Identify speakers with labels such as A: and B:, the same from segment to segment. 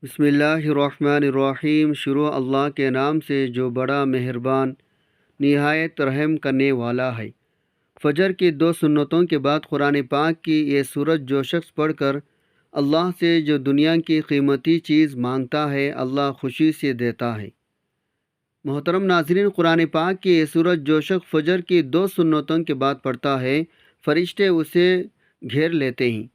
A: بسم اللہ الرحمن الرحیم۔ شروع اللہ کے نام سے جو بڑا مہربان نہایت رحم کرنے والا ہے۔ فجر کی 2 سنتوں کے بعد قرآن پاک کی یہ سورت جو شخص پڑھ کر اللہ سے جو دنیا کی قیمتی چیز مانگتا ہے، اللہ خوشی سے دیتا ہے۔ محترم ناظرین، قرآن پاک کی یہ سورت جو شخص فجر کی 2 سنتوں کے بعد پڑھتا ہے، فرشتے اسے گھیر لیتے ہیں۔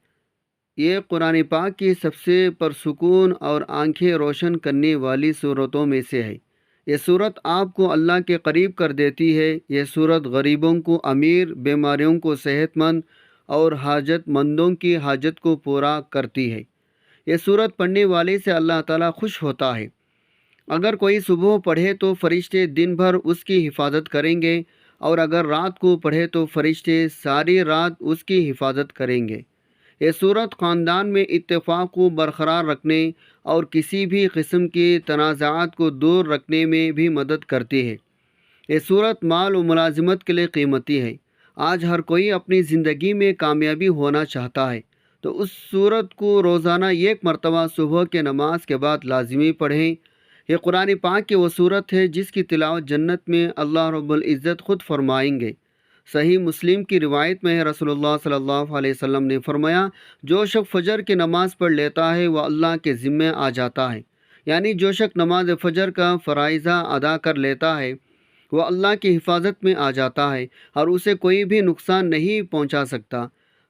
A: یہ قرآن پاک کی سب سے پرسکون اور آنکھیں روشن کرنے والی صورتوں میں سے ہے۔ یہ صورت آپ کو اللہ کے قریب کر دیتی ہے۔ یہ صورت غریبوں کو امیر، بیماریوں کو صحت مند اور حاجت مندوں کی حاجت کو پورا کرتی ہے۔ یہ صورت پڑھنے والے سے اللہ تعالیٰ خوش ہوتا ہے۔ اگر کوئی صبح پڑھے تو فرشتے دن بھر اس کی حفاظت کریں گے، اور اگر رات کو پڑھے تو فرشتے ساری رات اس کی حفاظت کریں گے۔ یہ صورت خاندان میں اتفاق کو برقرار رکھنے اور کسی بھی قسم کی تنازعات کو دور رکھنے میں بھی مدد کرتی ہے۔ یہ صورت مال و ملازمت کے لیے قیمتی ہے۔ آج ہر کوئی اپنی زندگی میں کامیابی ہونا چاہتا ہے، تو اس صورت کو روزانہ 1 مرتبہ صبح کے نماز کے بعد لازمی پڑھیں۔ یہ قرآن پاک کی وہ صورت ہے جس کی تلاوت جنت میں اللہ رب العزت خود فرمائیں گے۔ صحیح مسلم کی روایت میں ہے، رسول اللہ صلی اللہ علیہ وسلم نے فرمایا، جو شخص فجر کی نماز پڑھ لیتا ہے وہ اللہ کے ذمے آ جاتا ہے۔ یعنی جو شخص نماز فجر کا فرائضہ ادا کر لیتا ہے وہ اللہ کی حفاظت میں آ جاتا ہے، اور اسے کوئی بھی نقصان نہیں پہنچا سکتا۔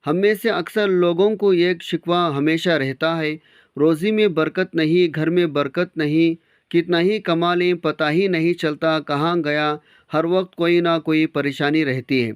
A: ہم میں سے اکثر لوگوں کو ایک شکوہ ہمیشہ رہتا ہے، روزی میں برکت نہیں، گھر میں برکت نہیں، کتنا ہی کما لیں پتہ ہی نہیں چلتا کہاں گیا، ہر وقت کوئی نہ کوئی پریشانی رہتی ہے،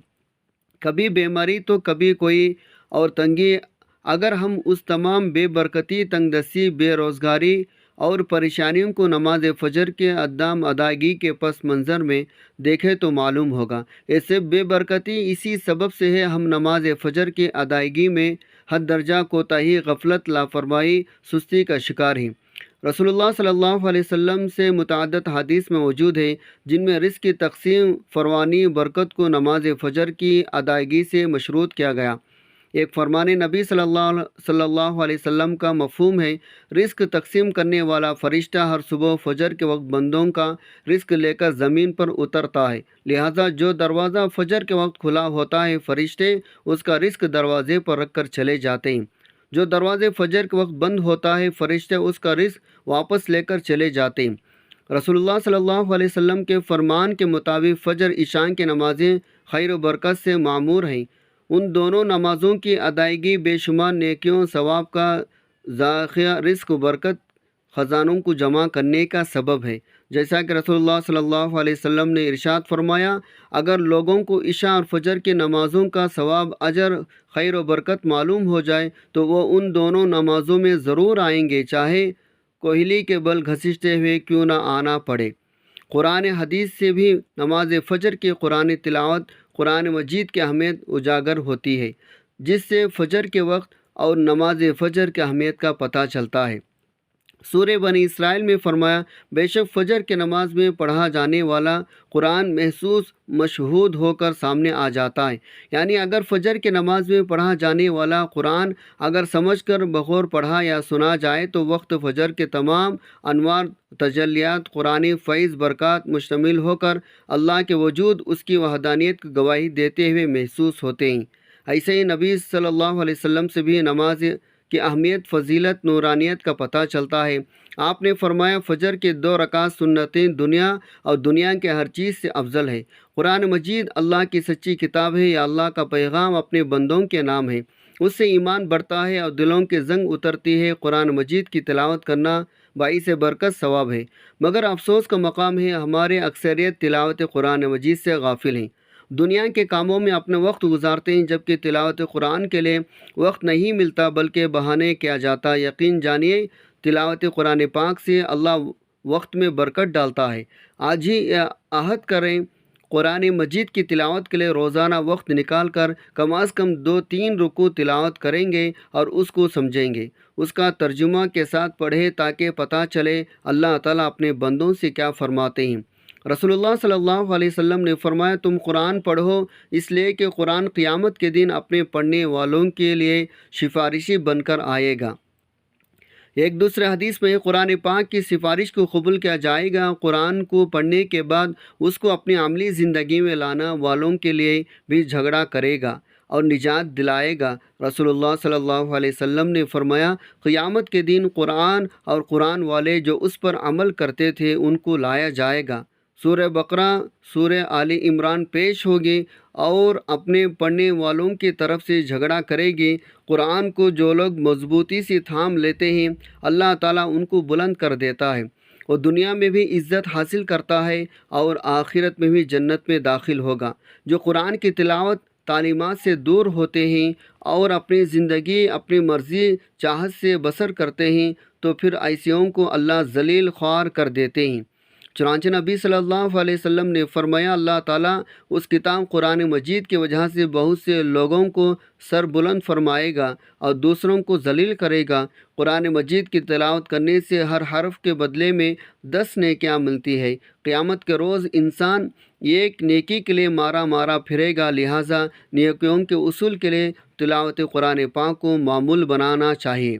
A: کبھی بیماری تو کبھی کوئی اور تنگی۔ اگر ہم اس تمام بے برکتی، تنگ دستی، بے روزگاری اور پریشانیوں کو نماز فجر کے عدم ادائیگی کے پس منظر میں دیکھیں تو معلوم ہوگا یہ سب بے برکتی اسی سبب سے ہے۔ ہم نماز فجر کی ادائیگی میں حد درجہ کوتاہی، غفلت، لاپرواہی، سستی کا شکار ہیں۔ رسول اللہ صلی اللہ علیہ وسلم سے متعدد حدیث میں موجود ہے جن میں رزق کی تقسیم، فراوانی، برکت کو نماز فجر کی ادائیگی سے مشروط کیا گیا۔ ایک فرمان نبی صلی اللہ علیہ وسلم کا مفہوم ہے، رزق تقسیم کرنے والا فرشتہ ہر صبح فجر کے وقت بندوں کا رزق لے کر زمین پر اترتا ہے، لہٰذا جو دروازہ فجر کے وقت کھلا ہوتا ہے فرشتے اس کا رزق دروازے پر رکھ کر چلے جاتے ہیں، جو دروازے فجر کے وقت بند ہوتا ہے فرشتے اس کا رزق واپس لے کر چلے جاتے ہیں۔ رسول اللہ صلی اللہ علیہ وسلم کے فرمان کے مطابق فجر عشاء کی نمازیں خیر و برکت سے معمور ہیں۔ ان دونوں نمازوں کی ادائیگی بے شمار نیکیوں، ثواب کا ذخیرہ، رزق و برکت خزانوں کو جمع کرنے کا سبب ہے۔ جیسا کہ رسول اللہ صلی اللہ علیہ وسلم نے ارشاد فرمایا، اگر لوگوں کو عشاء اور فجر کی نمازوں کا ثواب، اجر، خیر و برکت معلوم ہو جائے تو وہ ان دونوں نمازوں میں ضرور آئیں گے، چاہے کوہلی کے بل گھسیٹتے ہوئے کیوں نہ آنا پڑے۔ قرآن حدیث سے بھی نماز فجر کی قرآن تلاوت، قرآن مجید کی اہمیت اجاگر ہوتی ہے، جس سے فجر کے وقت اور نماز فجر کی اہمیت کا پتہ چلتا ہے۔ سورہ بنی اسرائیل میں فرمایا، بے شک فجر کی نماز میں پڑھا جانے والا قرآن محسوس مشہود ہو کر سامنے آ جاتا ہے۔ یعنی اگر فجر کی نماز میں پڑھا جانے والا قرآن اگر سمجھ کر بغور پڑھا یا سنا جائے تو وقت فجر کے تمام انوار، تجلیات، قرآنی فیض، برکات مشتمل ہو کر اللہ کے وجود، اس کی وحدانیت کی گواہی دیتے ہوئے محسوس ہوتے ہیں۔ ایسے ہی نبی صلی اللہ علیہ وسلم سے بھی نماز کی اہمیت، فضیلت، نورانیت کا پتہ چلتا ہے۔ آپ نے فرمایا، فجر کے 2 رکعت سنتیں دنیا اور دنیا کے ہر چیز سے افضل ہے۔ قرآن مجید اللہ کی سچی کتاب ہے، یا اللہ کا پیغام اپنے بندوں کے نام ہے، اس سے ایمان بڑھتا ہے اور دلوں کے زنگ اترتی ہے۔ قرآن مجید کی تلاوت کرنا باعث برکت ثواب ہے، مگر افسوس کا مقام ہے ہمارے اکثریت تلاوت قرآن مجید سے غافل ہیں، دنیا کے کاموں میں اپنا وقت گزارتے ہیں، جبکہ تلاوت قرآن کے لیے وقت نہیں ملتا بلکہ بہانے کیا جاتا۔ یقین جانیے، تلاوت قرآن پاک سے اللہ وقت میں برکت ڈالتا ہے۔ آج ہی عہد کریں، قرآن مجید کی تلاوت کے لیے روزانہ وقت نکال کر کم از کم 2-3 رکوع تلاوت کریں گے اور اس کو سمجھیں گے، اس کا ترجمہ کے ساتھ پڑھیں تاکہ پتہ چلے اللہ تعالیٰ اپنے بندوں سے کیا فرماتے ہیں۔ رسول اللہ صلی اللہ علیہ وسلم نے فرمایا، تم قرآن پڑھو، اس لیے کہ قرآن قیامت کے دن اپنے پڑھنے والوں کے لیے سفارشی بن کر آئے گا۔ ایک دوسرے حدیث میں قرآن پاک کی سفارش کو قبول کیا جائے گا۔ قرآن کو پڑھنے کے بعد اس کو اپنی عملی زندگی میں لانا والوں کے لیے بھی جھگڑا کرے گا اور نجات دلائے گا۔ رسول اللہ صلی اللہ علیہ وسلم نے فرمایا، قیامت کے دن قرآن اور قرآن والے جو اس پر عمل کرتے تھے ان کو لایا جائے گا۔ سورہ بقرہ، سورہ آل عمران پیش ہوگی اور اپنے پڑھنے والوں کی طرف سے جھگڑا کرے گی۔ قرآن کو جو لوگ مضبوطی سے تھام لیتے ہیں، اللہ تعالیٰ ان کو بلند کر دیتا ہے، وہ دنیا میں بھی عزت حاصل کرتا ہے اور آخرت میں بھی جنت میں داخل ہوگا۔ جو قرآن کی تلاوت تعلیمات سے دور ہوتے ہیں اور اپنی زندگی اپنی مرضی چاہت سے بسر کرتے ہیں تو پھر ایسیوں کو اللہ ذلیل خوار کر دیتے ہیں۔ چنانچہ نبی صلی اللہ علیہ وسلم نے فرمایا، اللہ تعالیٰ اس کتاب قرآن مجید کی وجہ سے بہت سے لوگوں کو سر بلند فرمائے گا اور دوسروں کو ذلیل کرے گا۔ قرآن مجید کی تلاوت کرنے سے ہر حرف کے بدلے میں 10 نیکیاں ملتی ہے۔ قیامت کے روز انسان ایک نیکی کے لیے مارا مارا پھرے گا، لہٰذا نیکیوں کے اصول کے لیے تلاوت قرآن پاک کو معمول بنانا چاہیے۔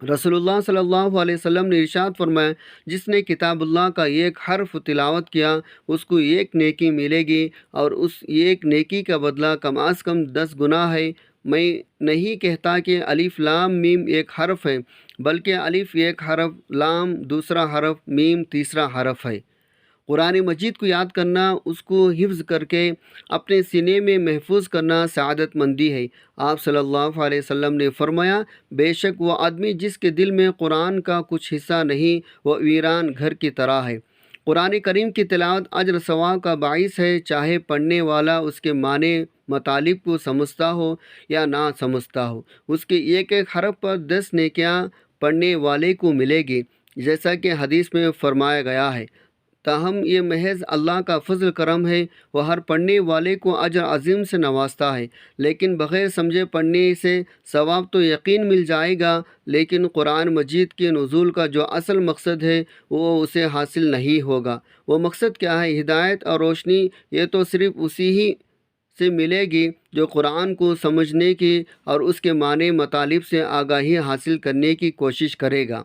A: رسول اللہ صلی اللہ علیہ وسلم نے ارشاد فرمایا، جس نے کتاب اللہ کا ایک حرف تلاوت کیا اس کو ایک نیکی ملے گی اور اس ایک نیکی کا بدلہ کم از کم 10 گنا ہے۔ میں نہیں کہتا کہ الف لام میم ایک حرف ہے، بلکہ الف ایک حرف، لام دوسرا حرف، میم تیسرا حرف ہے۔ قرآن مجید کو یاد کرنا، اس کو حفظ کر کے اپنے سینے میں محفوظ کرنا سعادت مندی ہے۔ آپ صلی اللہ علیہ وسلم نے فرمایا، بے شک وہ آدمی جس کے دل میں قرآن کا کچھ حصہ نہیں، وہ ویران گھر کی طرح ہے۔ قرآن کریم کی تلاوت اجر ثواب کا باعث ہے، چاہے پڑھنے والا اس کے معنی مطالب کو سمجھتا ہو یا نہ سمجھتا ہو۔ اس کے ایک ایک حرف پر 10 نیکیاں پڑھنے والے کو ملے گی، جیسا کہ حدیث میں فرمایا گیا ہے۔ تاہم یہ محض اللہ کا فضل کرم ہے، وہ ہر پڑھنے والے کو اجر عظیم سے نوازتا ہے، لیکن بغیر سمجھے پڑھنے سے ثواب تو یقین مل جائے گا، لیکن قرآن مجید کے نزول کا جو اصل مقصد ہے وہ اسے حاصل نہیں ہوگا۔ وہ مقصد کیا ہے؟ ہدایت اور روشنی، یہ تو صرف اسی ہی سے ملے گی جو قرآن کو سمجھنے کی اور اس کے معنی مطالب سے آگاہی حاصل کرنے کی کوشش کرے گا۔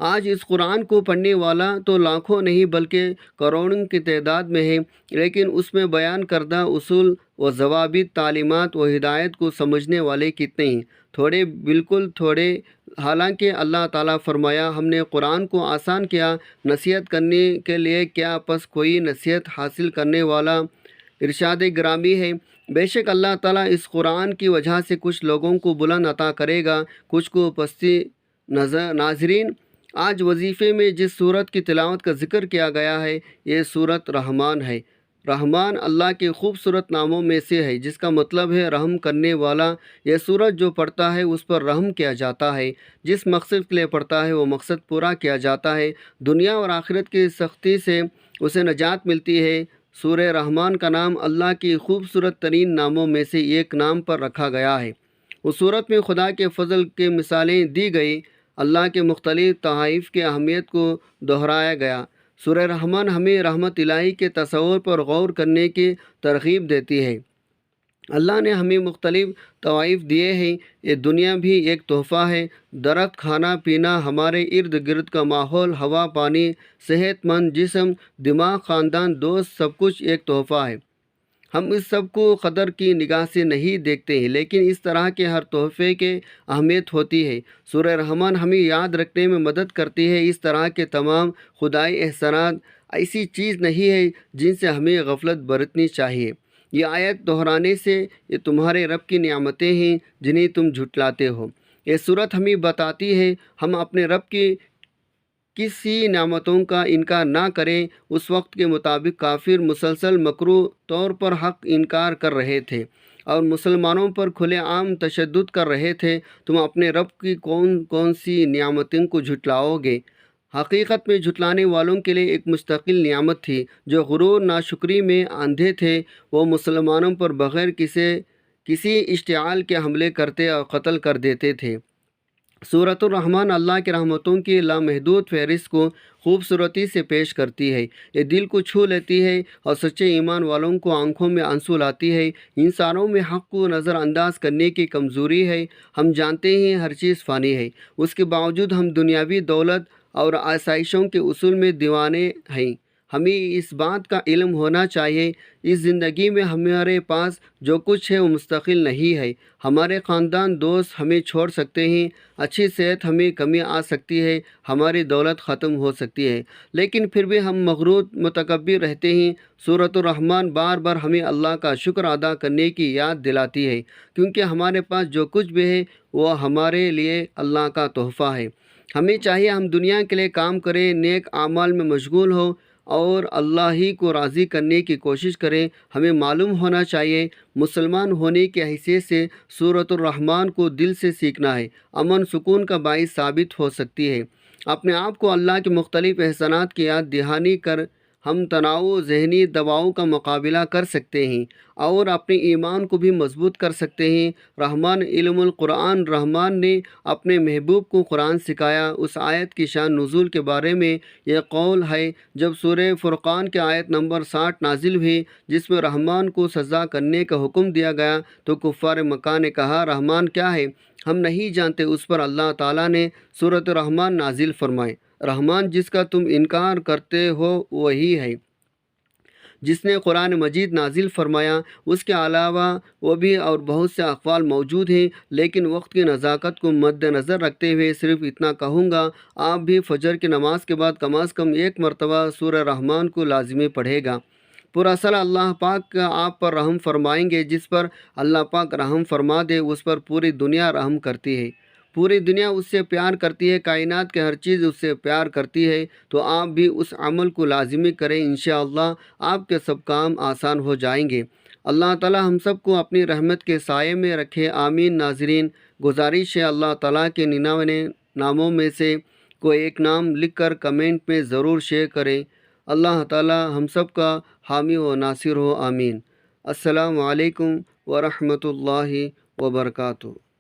A: آج اس قرآن کو پڑھنے والا تو لاکھوں نہیں بلکہ کروڑوں کی تعداد میں ہے، لیکن اس میں بیان کردہ اصول و ضوابط، تعلیمات و ہدایت کو سمجھنے والے کتنے ہیں؟ تھوڑے، بالکل تھوڑے۔ حالانکہ اللہ تعالیٰ فرمایا، ہم نے قرآن کو آسان کیا نصیحت کرنے کے لیے، کیا پس کوئی نصیحت حاصل کرنے والا؟ ارشاد گرامی ہے، بے شک اللہ تعالیٰ اس قرآن کی وجہ سے کچھ لوگوں کو بلند عطا کرے گا، کچھ کو پستی۔ ناظرین، آج وظیفے میں جس صورت کی تلاوت کا ذکر کیا گیا ہے یہ صورت رحمان ہے۔ رحمان اللہ کے خوبصورت ناموں میں سے ہے، جس کا مطلب ہے رحم کرنے والا۔ یہ صورت جو پڑھتا ہے اس پر رحم کیا جاتا ہے، جس مقصد کے لیے پڑھتا ہے وہ مقصد پورا کیا جاتا ہے، دنیا اور آخرت کی سختی سے اسے نجات ملتی ہے۔ سورہ رحمان کا نام اللہ کی خوبصورت ترین ناموں میں سے ایک نام پر رکھا گیا ہے۔ اس صورت میں خدا کے فضل کے مثالیں دی گئی، اللہ کے مختلف تحائف کی اہمیت کو دہرایا گیا۔ سورہ رحمان ہمیں رحمت الہی کے تصور پر غور کرنے کی ترغیب دیتی ہے۔ اللہ نے ہمیں مختلف تحائف دیے ہیں، یہ دنیا بھی ایک تحفہ ہے۔ درخت، کھانا پینا، ہمارے ارد گرد کا ماحول، ہوا، پانی، صحت مند جسم، دماغ، خاندان، دوست، سب کچھ ایک تحفہ ہے۔ ہم اس سب کو قدر کی نگاہ سے نہیں دیکھتے ہیں، لیکن اس طرح کے ہر تحفے کی اہمیت ہوتی ہے۔ سورہ رحمان ہمیں یاد رکھنے میں مدد کرتی ہے، اس طرح کے تمام خدائی احسانات ایسی چیز نہیں ہے جن سے ہمیں غفلت برتنی چاہیے۔ یہ آیت دہرانے سے یہ تمہارے رب کی نعمتیں ہیں جنہیں تم جھٹلاتے ہو۔ یہ صورت ہمیں بتاتی ہے ہم اپنے رب کی کسی نعمتوں کا انکار نہ کریں۔ اس وقت کے مطابق کافر مسلسل مکروہ طور پر حق انکار کر رہے تھے اور مسلمانوں پر کھلے عام تشدد کر رہے تھے۔ تم اپنے رب کی کون کون سی نعمتوں کو جھٹلاؤ گے؟ حقیقت میں جھٹلانے والوں کے لیے ایک مستقل نعمت تھی۔ جو غرور ناشکری میں اندھے تھے وہ مسلمانوں پر بغیر کسی اشتعال کے حملے کرتے اور قتل کر دیتے تھے۔ سورۃ الرحمن اللہ کی رحمتوں کی لامحدود فہرست کو خوبصورتی سے پیش کرتی ہے۔ یہ دل کو چھو لیتی ہے اور سچے ایمان والوں کو آنکھوں میں آنسو لاتی ہے۔ انسانوں میں حق کو نظر انداز کرنے کی کمزوری ہے۔ ہم جانتے ہیں ہر چیز فانی ہے، اس کے باوجود ہم دنیاوی دولت اور آسائشوں کے اصول میں دیوانے ہیں۔ ہمیں اس بات کا علم ہونا چاہیے، اس زندگی میں ہمارے پاس جو کچھ ہے وہ مستقل نہیں ہے۔ ہمارے خاندان، دوست ہمیں چھوڑ سکتے ہیں، اچھی صحت ہمیں کمی آ سکتی ہے، ہماری دولت ختم ہو سکتی ہے، لیکن پھر بھی ہم مغرور متکبر رہتے ہیں۔ سورۃ الرحمن بار بار ہمیں اللہ کا شکر ادا کرنے کی یاد دلاتی ہے، کیونکہ ہمارے پاس جو کچھ بھی ہے وہ ہمارے لیے اللہ کا تحفہ ہے۔ ہمیں چاہیے ہم دنیا کے لیے کام کریں، نیک اعمال میں مشغول ہوں اور اللہ ہی کو راضی کرنے کی کوشش کریں۔ ہمیں معلوم ہونا چاہیے مسلمان ہونے کی حیثیت سے سورۃ الرحمن کو دل سے سیکھنا ہے، امن سکون کا باعث ثابت ہو سکتی ہے۔ اپنے آپ کو اللہ کے مختلف احسانات کی یاد دہانی کر ہم تناؤ، ذہنی دباؤ کا مقابلہ کر سکتے ہیں اور اپنے ایمان کو بھی مضبوط کر سکتے ہیں۔ رحمان علم القرآن، رحمان نے اپنے محبوب کو قرآن سکھایا۔ اس آیت کی شان نزول کے بارے میں یہ قول ہے، جب سورہ فرقان کی آیت نمبر 60 نازل ہوئی جس میں رحمان کو سجدہ کرنے کا حکم دیا گیا تو کفار مکہ نے کہا رحمان کیا ہے، ہم نہیں جانتے۔ اس پر اللہ تعالیٰ نے سورۃ الرحمن نازل فرمائے، رحمان جس کا تم انکار کرتے ہو وہی ہے جس نے قرآن مجید نازل فرمایا۔ اس کے علاوہ وہ بھی اور بہت سے اقوال موجود ہیں، لیکن وقت کی نزاکت کو مد نظر رکھتے ہوئے صرف اتنا کہوں گا، آپ بھی فجر کی نماز کے بعد کم از کم ایک مرتبہ سورہ رحمان کو لازمی پڑھے گا۔ پورا سال اللہ پاک آپ پر رحم فرمائیں گے۔ جس پر اللہ پاک رحم فرما دے اس پر پوری دنیا رحم کرتی ہے، پوری دنیا اس سے پیار کرتی ہے، کائنات کے ہر چیز اس سے پیار کرتی ہے۔ تو آپ بھی اس عمل کو لازمی کریں، انشاءاللہ آپ کے سب کام آسان ہو جائیں گے۔ اللہ تعالی ہم سب کو اپنی رحمت کے سائے میں رکھے، آمین۔ ناظرین، گزارش ہے اللہ تعالیٰ کے 99 ناموں میں سے کوئی ایک نام لکھ کر کمنٹ میں ضرور شیئر کریں۔ اللہ تعالی ہم سب کا حامی و ناصر ہو، آمین۔ السلام علیکم ورحمۃ اللہ وبرکاتہ۔